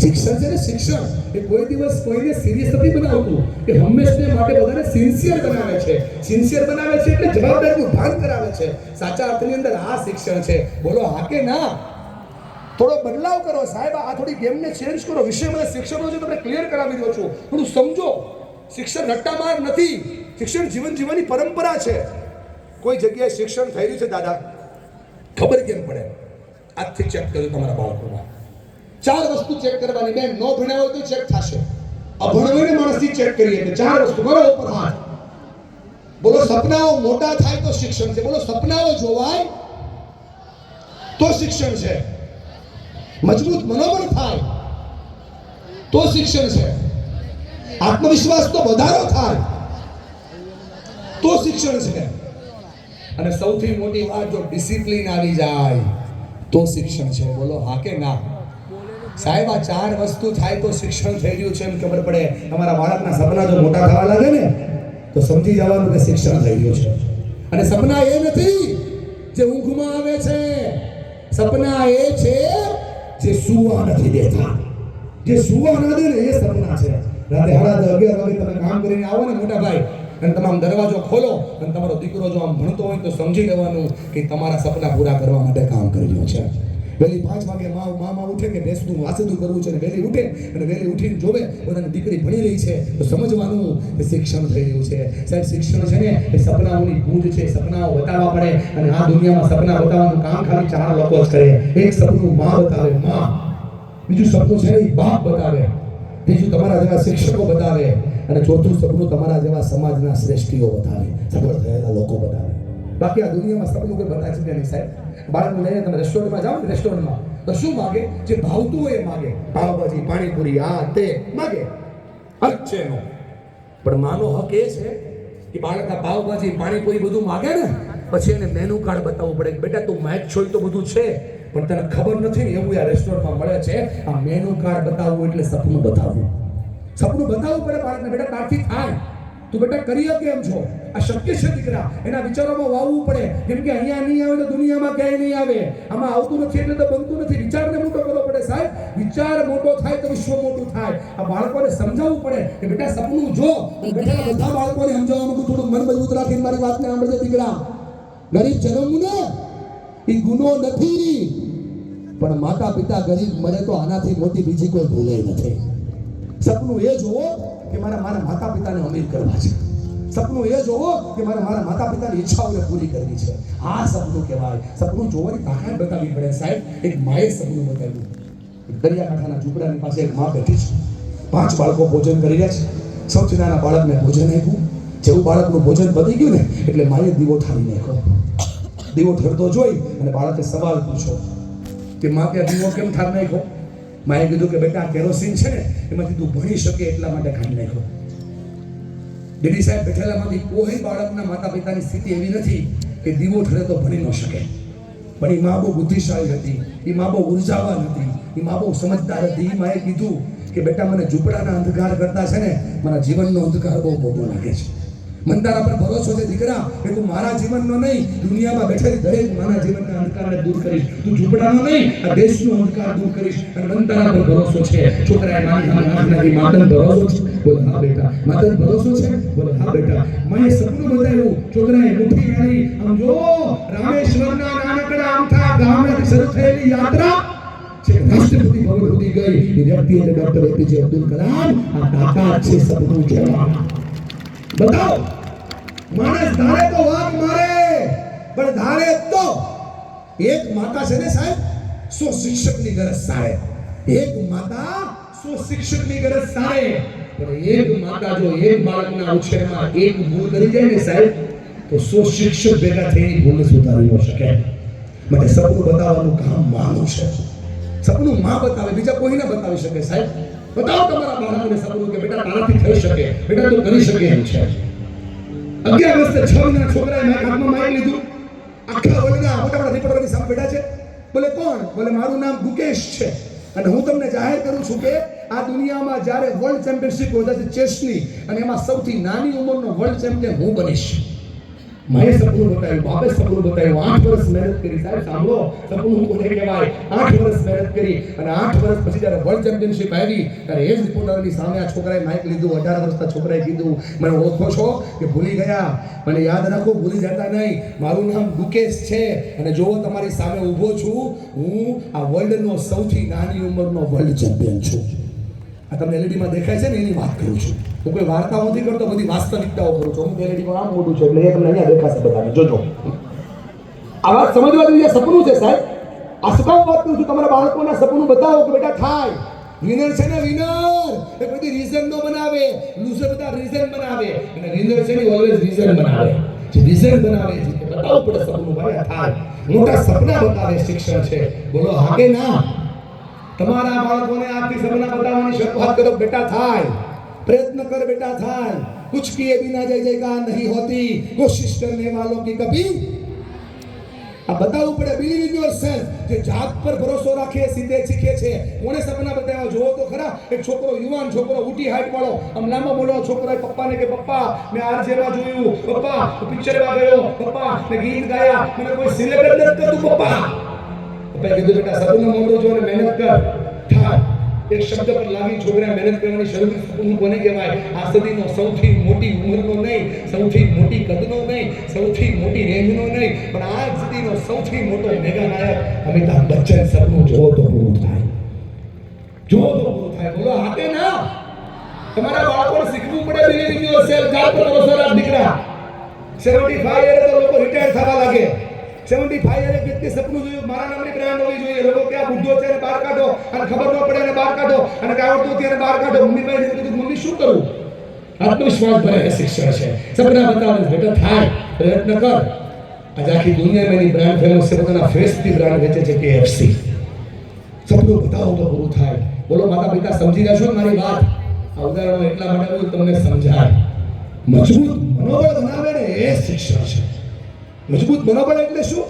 શિક્ષણ છે ને શિક્ષણ એ કોઈ દિવસ કોઈને સિરિયસ નથી બનાવતું, એ હંમેશને માટે બધાને સિન્સિયર બનાવે છે. સિન્સિયર બનાવે છે એટલે જવાબદારીનું ભાન કરાવે છે. સાચા અર્થની અંદર આ શિક્ષણ છે. બોલો હા કે ના? થોડો બદલાવ કરો સાહેબ, આ થોડી ગેમને ચેન્જ કરો. વિષય મને શિક્ષણનો જે તમને ક્લિયર કરાવી રહ્યો છું, થોડું સમજો. શિક્ષણ રટ્ટામાર નથી, શિક્ષણ જીવન જીવવાની પરંપરા છે. કોઈ જગ્યાએ શિક્ષણ થઈ રહ્યું છે દાદા, ખબર કેમ પડે? આજથી ચેક કરજો તમારા બાળકોમાં. 4 વસ્તુ ચેક કરવાની. બેન નો ભણ્યા હોય તો ચેક થશે, અભણવાને માણસથી ચેક કરીએ તો 4 વસ્તુ. કરો ઉપર હાથ. બોલો સપનાઓ મોટા થાય તો શિક્ષણ છે. બોલો સપનાઓ જોવાય તો શિક્ષણ છે. મજબૂત મનોબળ થાય તો શિક્ષણ છે. આત્મવિશ્વાસ તો વધારો થાય તો શિક્ષણ છે. અને સૌથી મોટી વાત, જો ડિસિપ્લિન આવી જાય તો શિક્ષણ છે. બોલો હા કે ના? સાહેબ આ 4 વસ્તુ થાય તો શિક્ષણ થઈ રહ્યું છે એમ ખબર પડે. તમારા બાળકના સપના જો મોટા થવા લાગે ને તો સમજી જવાનું કે શિક્ષણ થઈ રહ્યું છે. અને સપના એ નથી જે ઊંઘમાં આવે છે, સપના એ છે જે સુવા નથી દેતા. જે સુવા ના દે ને એ સપના છે. રાતે 11:30 વાગે તમે કામ કરીને આવો ને મોટા ભાઈ, અને તમામ દરવાજો ખોલો અને તમારો દીકરો જો આમ ભણતો હોય તો સમજી લેવાનું કે તમારા સપના પૂરા કરવા માટે કામ કરી રહ્યો છે. વહેલી 5 વાગે મામા ઉઠે કે ભેંસનું વાસદું કરવું છે, અને વહેલી ઉઠે અને વહેલી ઉઠીને જોવે પોતાની દીકરી ભણી રહી છે તો સમજવાનું કે શિક્ષણ થઈ રહ્યું છે. સાહેબ શિક્ષણ છે ને એ સપનાઓની ગૂંજ છે. સપનાઓ બતાવવા પડે, અને આ દુનિયામાં સપના બતાવવાનું કામ ખાલી 4 લોકો જ કરે. એક સપનું માં બતાવે, માં. બીજું સપનું છે એ બાપ બતાવે. ત્રીજું તમારા જેવા શિક્ષકો બતાવે, અને ચોથું સપનું તમારા જેવા સમાજના શ્રેષ્ઠીઓ બતાવે, સફળ થયેલા લોકો બતાવે. બાકી આ દુનિયામાં સપનું કોઈ બતાવી શકે નહીં સાહેબ. બાળકને લઈને તમે રેસ્ટોરન્ટમાં જાઓ ને, રેસ્ટોરન્ટમાં તો શું માગે? જે ભાવતું હોય એ માગે. પાવભાજી, પાણીપુરી, આ તે માગે. હક છે એનો. પણ માનો હક એ છે કે બાળક આ પાવભાજી, પાણીપુરી બધું માગે ને પછી એને મેનુ કાર્ડ બતાવવું પડે. બેટા તું મેચ છોય તો બધું છે, પણ તને ખબર નથી ને એવું આ રેસ્ટોરન્ટમાં મળે છે. આ મેનુ કાર્ડ બતાવવું એટલે સપનું બતાવવું. સપનું બતાવવું પડે બાળકને. બેટા તારથી થાય, તું બેટા કરી કેમ છો? આ શક્ય છે દીકરા. એના વિચારોમાં વાવવું પડે. કેમ કે અહીંયા નહીં આવે તો દુનિયામાં ક્યાંય નહીં આવે. આમાં આવતું નથી એટલે તો બનતું નથી. વિચારને મોટો કરવો પડે સાહેબ. વિચાર મોટો થાય તો વિશ્વ મોટું થાય. આ બાળકોને સમજાવવું પડે કે બેટા સપનું જો. બેટા બધા બાળકોને સમજાવવાનું થોડું મન મજબૂત રાખીને મારી વાતને સાંભળજે દીકરા. ગરીબ જન્મવું ને એ ગુનો નથી, પણ માતા પિતા ગરીબ મળે તો આનાથી મોટી બીજી કોઈ ભૂલે નથી. સપનું એ જોવો કે મારા માતા પિતાને અમીર કરવા છે. સપનું એ જોવો કે મારા માતા પિતાની ઈચ્છાઓને પૂરી કરવી છે. આ સપનું કહેવાય. સપનું જોવાની તાકાત બતાવવી પડે સાહેબ. એક માએ સપનું બતાવ્યું. દરિયાકાંઠાના ઝૂંપડાની પાસે એક માં બેઠી છે. 5 બાળકો ભોજન કરી રહ્યા છે. સૌથી નાના બાળકને ભોજન આપ્યું. જેવું બાળકનું ભોજન પતી ગયું ને એટલે માએ દીવો ઠારી નાખ્યો. દીવો ઠરતો જોઈ અને બાળકે સવાલ પૂછ્યો કે માં કે દીવો કેમ ઠાર નાખ્યો? માએ કીધું કે બેટા કેરોસીન છે ને એમાંથી તું ભણી શકે એટલા માટે ખાઈ નાખ્યો. દીદી સાહેબ બેઠેલામાંથી કોઈ બાળકના માતા પિતાની સ્થિતિ એવી નથી કે દીવો ઠરે તો ભણી ન શકે. પણ એ માં બહુ બુદ્ધિશાળી હતી, એ માં બહુ ઉર્જાવાન હતી, એ માં બહુ સમજદાર હતી. એ માએ કીધું કે બેટા મને ઝૂંપડાના અંધકાર કરતા છે ને મારા જીવનનો અંધકાર બહુ મોટો લાગે છે. મને તારા પર ભરોસો છે દીકરા કે તું મારા જીવનનો નહીં, દુનિયામાં બેઠેલી દરેક મારા જીવનના અંધકારને દૂર કરીશ. તું ઝૂંપડાનો નહીં, આ દેશનો અંધકાર દૂર કરીશ. અને મને તારા પર ભરોસો છે. છોકરાએ મારી નાખી માતન ભરોસો છે. બોલે હા બેટા. માતન ભરોસો છે. બોલે હા બેટા. માએ સપનું બતાવ્યું. છોકરાએ મુઠ્ઠી મારી. આમ જો રામેશ્વરના નાનકડા અમથા ગામથી શરૂ થયેલી યાત્રા રાષ્ટ્રપતિ ભવન સુધી ગઈ. એ વ્યક્તિ એટલે ડોક્ટર એપીજે અબ્દુલ કલામ. આ તાકાત છે સપનું કહેવા. बताओ मानस धारे तो वाग मारे पर धारे तो एक माता છે ને સાહેબ 100 શિક્ષકની ગરજ સારે. એક માતા 100 શિક્ષકની ગરજ સારે. પણ એક માતા જો એક બાળકના ઉછેરમાં એક ભૂલ કરી જાય ને સાહેબ તો 100 શિક્ષક ભેગા થઈને ભૂલને સુધારી ન શકે. માટે સપનું બતાવવાનું કામ માનું છે. સપનું માં બતાવે, બીજા કોઈ ના બતાવી શકે સાહેબ. बताओ તમારા બાળકોને સપનું કે બેટા તારાથી થઈ શકે, બેટા તું કરી શકે એમ છે. 11 વર્ષે 6 મહિનાના છોકરાએ મારા હાથમાં માઇક લીધું. આખા વર્લ્ડના મોટા મોટા રિપોર્ટરોની સામે બેઠા છે. બોલે કોણ? બોલે મારું નામ ગુકેશ છે અને હું તમને જાહેર કરું છું કે આ દુનિયામાં જ્યારે વર્લ્ડ ચેમ્પિયનશિપ યોજાશે ચેસની અને એમાં સૌથી નાની ઉંમરનો વર્લ્ડ ચેમ્પિયન હું બનીશ. માએ સપનું બતાવ્યું, બાપે સપનું બતાવ્યું, 8 વર્ષ મહેનત કરી. સાહેબ સાંભળો, સપનું કોને કહેવાય? 8 વર્ષ મહેનત કરી અને 8 વર્ષ પછી જ્યારે વર્લ્ડ ચેમ્પિયનશિપ આવી ત્યારે એ જ રિપોર્ટરની સામે આ છોકરાએ માઇક લીધું. 18 વર્ષના છોકરાએ કીધું, મને ઓળખો છો કે ભૂલી ગયા? મને યાદ રાખો, ભૂલી જતા નહીં. મારું નામ ગુકેશ છે અને જો તમારી સામે ઊભો છું, હું આ વર્લ્ડનો સૌથી નાની ઉંમરનો વર્લ્ડ ચેમ્પિયન છું. આ તમને એલઈડીમાં દેખાય છે ને, એની વાત કરું છું. હું કોઈ વાર્તાઓ નથી કરતો, બધી વાસ્તવિકતાઓ કરું છું. હું એલઈડીમાં આમ મોટું છે એટલે એ તમને અહીંયા દેખાશે બધાને, જોજો. આ વાત સમજવા જેવી સપનું છે સાહેબ. આ શું કામ વાત કરું છું? તમારા બાળકોના સપનું બતાવો કે બેટા થાય. વિનર છે ને, વિનર એ બધી રીઝન નો બનાવે, લૂઝર બધા રીઝન બનાવે અને વિનર છે ને ઓલવેઝ રીઝન બનાવે. જે રીઝન બનાવે છે તે બતાવવું પડે સપનું, ભાઈ આ થાય. મોટા સપના બતાવે શિક્ષણ છે. બોલો હા કે ના? તમારા બાળકોને આપની સપના બતાવવાની શરૂઆત કરો. બેટા થાય, प्रयत्न कर बेटा થાય. कुछ किए बिना जय जयकार नहीं होती, कोशिश करने वालों की कभी. આ બતાવવું પડે. Believe in yourself. જે જાત પર ભરોસો રાખે સીધે શીખે છે. કોણે સપના બતાવ્યા જોવો તો ખરા. એક છોકરો, યુવાન છોકરો, ઊંટી હાઈટ વાળો, આમ લાંબા બોલો છોકરાએ પપ્પાને કે પપ્પા મેં આરજેમાં જોયું, પપ્પા પિક્ચરમાં ગયો, પપ્પા મેં ગીત ગાયા, મને કોઈ સિલેક્ટ નથી કરતું પપ્પા. પપ્પાએ કીધું બેટા સપનું મોટું જો અને મહેનત કર, થાય. એક શબ્દ પર લાગી છોકરાએ મહેનત કરવાની શરૂ કરી. સપનું કોને કહેવાય? આ સદીનો સૌથી મોટી ઉંમરનો નહીં, સૌથી મોટી કદનો નહીં, સૌથી મોટી રેન્જનો નહીં, પણ આ સદીનો સૌથી મોટો મેગા નાયક અમિતાભ બચ્ચન. સપનું જોવો તો પૂરું થાય, જોવો તો પૂરું થાય. બોલો હાથે ના? તમારા બાળકોને શીખવું પડે. Believe in yourself. જાત પર ભરોસો રાખ દીકરા. 75 યરે તો લોકો રિટાયર થવા લાગે. 75 યરે વ્યક્તિ સપનું જોયું મારા નામની બ્રાન્ડ હોવી જોઈએ. લોકો કે આ બુદ્ધો છે ને બહાર કાઢો, અને ખબર ન પડે અને બહાર કાઢો, અને કે આવડતું ત્યારે બહાર કાઢો. મમ્મી પાસે કીધું મમ્મી શું કરું? આત્મવિશ્વાસ ભરે શિક્ષણ છે. સપના બતાવે બેટા થાય, પ્રયત્ન કર. આજે આખી દુનિયામાં એની બ્રાન્ડ ફેમસ છે. પોતાના ફેસથી બ્રાન્ડ વેચે છે KFC. સપનું બતાવો તો પૂરું થાય. બોલો માતા પિતા સમજી રહ્યા છો મારી વાત? આ ઉદાહરણો એટલા માટે બોલું તમને સમજાય. મજબૂત મનોબળ બનાવે ને એ શિક્ષણ છે. મજબૂત મનોબળ એટલે શું?